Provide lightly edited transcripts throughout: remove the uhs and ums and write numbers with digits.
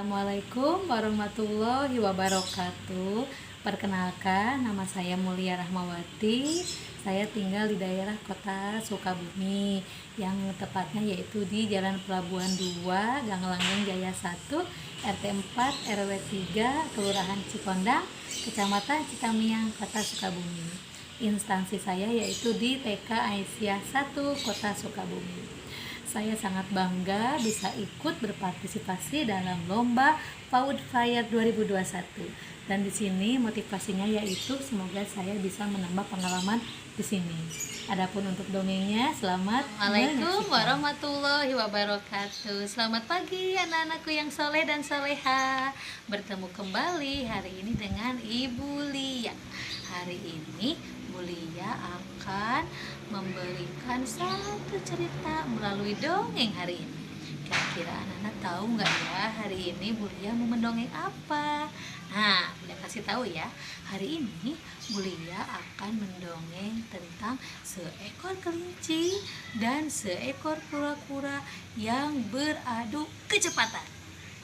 Assalamualaikum warahmatullahi wabarakatuh. Perkenalkan, nama saya Mulia Rahmawati. Saya tinggal di daerah Kota Sukabumi, yang tepatnya yaitu di Jalan Pelabuhan 2, Gang Langgeng Jaya 1, RT 4, RW 3, Kelurahan Cikondang, Kecamatan Citamiang, Kota Sukabumi. Instansi saya yaitu di TK Aisyah 1, Kota Sukabumi. Saya sangat bangga bisa ikut berpartisipasi dalam lomba PAUD Fire 2021. Dan di sini motivasinya yaitu semoga saya bisa menambah pengalaman di sini. Adapun untuk dongengnya, selamat Assalamualaikum menyaksikan. warahmatullahi wabarakatuh. Selamat pagi anak-anakku yang soleh dan soleha. Bertemu kembali hari ini dengan Ibu Lia. Hari ini Bu Lia akan memberikan satu cerita melalui dongeng hari ini. Kira-kira anak-anak tahu nggak ya hari ini Bu Lia mau mendongeng apa? Nah, Lia kasih tahu ya. Hari ini Bu Lia akan mendongeng tentang seekor kelinci dan seekor kura-kura yang beradu kecepatan.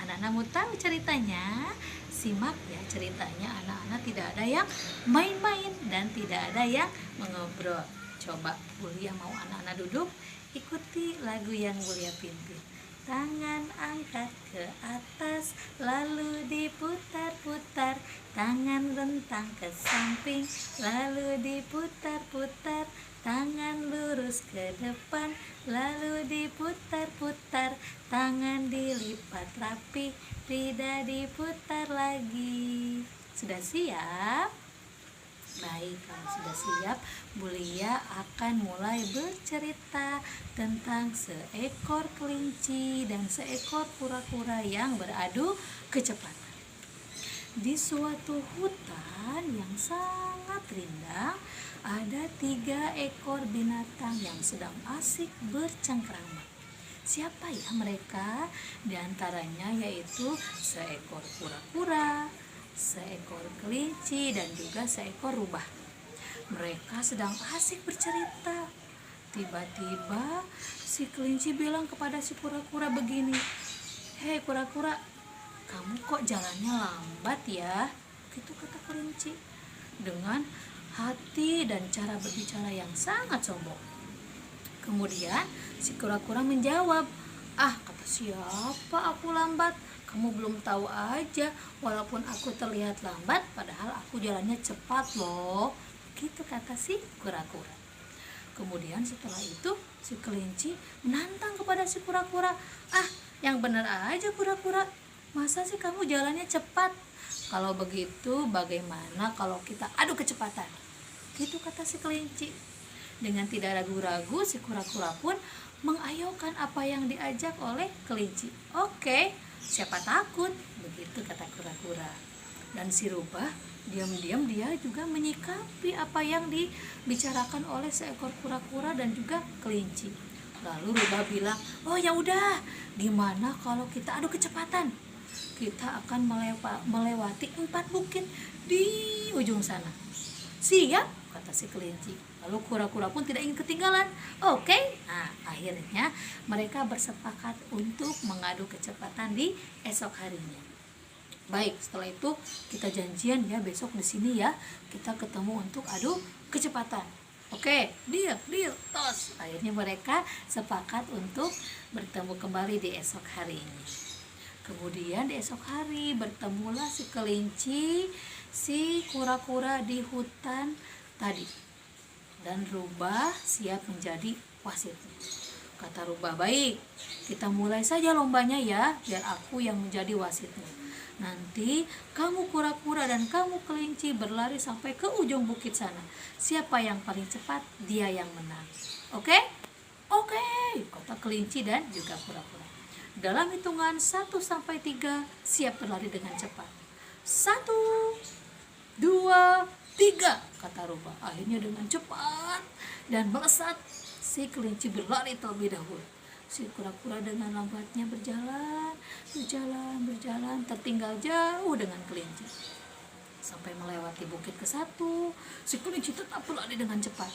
Anak-anak mau tahu ceritanya? Simak ya ceritanya, anak-anak, tidak ada yang main-main dan tidak ada yang mengobrol. Coba Bu Lia mau anak-anak duduk, ikuti lagu yang Bu Lia pimpin. Tangan angkat ke atas, lalu diputar-putar. Tangan rentang ke samping, lalu diputar-putar. Tangan lurus ke depan, lalu diputar-putar. Tangan dilipat rapi, tidak diputar lagi. Sudah siap? Baik, kalau sudah siap, Bu Lia akan mulai bercerita tentang seekor kelinci dan seekor kura-kura yang beradu kecepatan. Di suatu hutan yang sangat rindang, ada 3 ekor binatang yang sedang asik bercengkrama. Siapa ya mereka? Di antaranya yaitu seekor kura-kura, seekor kelinci, dan juga seekor rubah. Mereka sedang asik bercerita. Tiba-tiba si kelinci bilang kepada si kura-kura begini, "Hei kura-kura, kamu kok jalannya lambat ya?" Gitu kata kelinci dengan hati dan cara berbicara yang sangat sombong. Kemudian si kura-kura menjawab, "Ah, kata siapa aku lambat? Kamu belum tahu aja, walaupun aku terlihat lambat, padahal aku jalannya cepat loh." Gitu kata si kura-kura. Kemudian setelah itu si kelinci menantang kepada si kura-kura, "Ah, yang benar aja kura-kura, masa sih kamu jalannya cepat? Kalau begitu bagaimana kalau kita adu kecepatan?" Gitu kata si kelinci. Dengan tidak ragu-ragu si kura-kura pun mengayokan apa yang diajak oleh kelinci. "Oke, siapa takut?" Begitu kata kura-kura. Dan si rubah diam-diam dia juga menyikapi apa yang dibicarakan oleh seekor kura-kura dan juga kelinci. Lalu rubah bilang, "Oh ya udah, gimana kalau kita adu kecepatan? Kita akan melewati 4 bukit di ujung sana." "Siap," kata si kelinci. Lalu kura-kura pun tidak ingin ketinggalan. "Oke." Nah, akhirnya mereka bersepakat untuk mengadu kecepatan di esok harinya. Baik, setelah itu kita janjian ya besok di sini ya. Kita ketemu untuk adu kecepatan. Oke, deal, tos. Akhirnya mereka sepakat untuk bertemu kembali di esok hari ini. Kemudian di esok hari bertemulah si kelinci, si kura-kura di hutan tadi. Dan rubah siap menjadi wasitnya. Kata rubah, "Baik, kita mulai saja lombanya ya, biar aku yang menjadi wasitnya. Nanti kamu kura-kura dan kamu kelinci berlari sampai ke ujung bukit sana. Siapa yang paling cepat, dia yang menang. Oke?" "Oke," kata kelinci dan juga kura-kura. Dalam hitungan 1 sampai 3, siap berlari dengan cepat. 1, 2, 3, kata rubah. Akhirnya dengan cepat dan melesat si kelinci berlari terlebih dahulu. Si kura-kura dengan lambatnya berjalan, tertinggal jauh dengan kelinci. Sampai melewati bukit ke-1, si kelinci tetap berlari dengan cepat.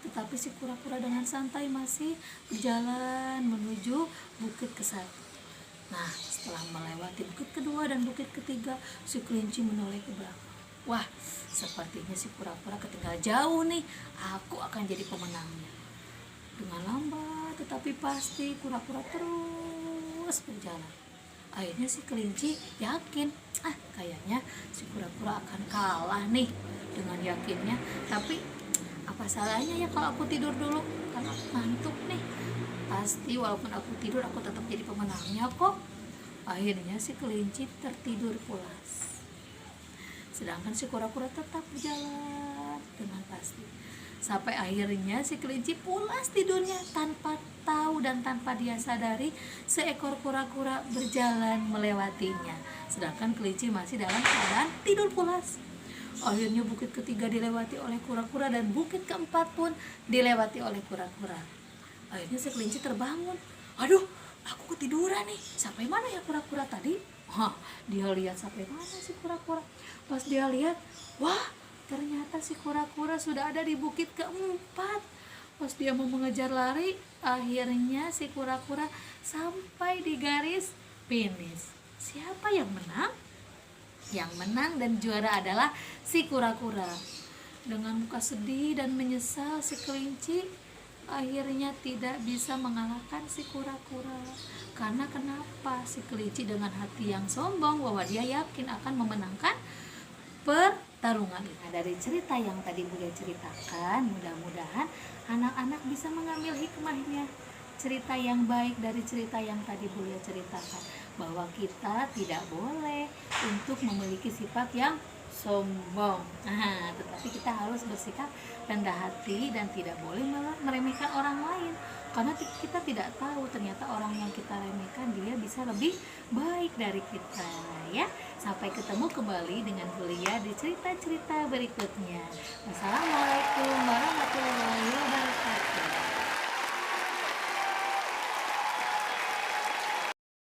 Tetapi si kura-kura dengan santai masih berjalan menuju bukit ke-1. Nah, setelah melewati bukit kedua dan bukit ketiga, si kelinci menoleh ke belakang. Wah, sepertinya si kura-kura ketinggalan jauh nih. Aku akan jadi pemenangnya. Dengan lambat tetapi pasti kura-kura terus berjalan. Akhirnya si kelinci yakin, kayaknya si kura-kura akan kalah nih. Dengan yakinnya, tapi apa salahnya ya kalau aku tidur dulu, karena aku ngantuk nih. Pasti walaupun aku tidur aku tetap jadi pemenangnya kok. Akhirnya si kelinci tertidur pulas, sedangkan si kura-kura tetap berjalan dengan pasti. Sampai akhirnya si kelinci pulas tidurnya tanpa tahu dan tanpa dia sadari seekor kura-kura berjalan melewatinya, sedangkan kelinci masih dalam keadaan tidur pulas. Akhirnya bukit ketiga dilewati oleh kura-kura dan bukit keempat pun dilewati oleh kura-kura. Akhirnya si kelinci terbangun. Aduh, aku ketiduran nih. Sampai mana ya kura-kura tadi? Dia lihat sampai mana si kura-kura. Pas dia lihat, wah, ternyata si kura-kura sudah ada di bukit keempat. Pas dia mau mengejar lari, akhirnya si kura-kura sampai di garis finish. Siapa yang menang? Yang menang dan juara adalah si kura-kura. Dengan muka sedih dan menyesal, si kelinci akhirnya tidak bisa mengalahkan si kura-kura. Karena kenapa? Si kelinci dengan hati yang sombong bahwa dia yakin akan memenangkan pertarungan ini. Dari cerita yang tadi Bulia ceritakan, mudah-mudahan anak-anak bisa mengambil hikmahnya. Cerita yang baik dari cerita yang tadi Bulia ceritakan, bahwa kita tidak boleh untuk memiliki sifat yang sombong. Tetapi kita harus bersikap rendah hati dan tidak boleh meremehkan orang lain, karena kita tidak tahu ternyata orang yang kita remehkan dia bisa lebih baik dari kita ya. Sampai ketemu kembali dengan Bulia di cerita-cerita berikutnya. Wassalamualaikum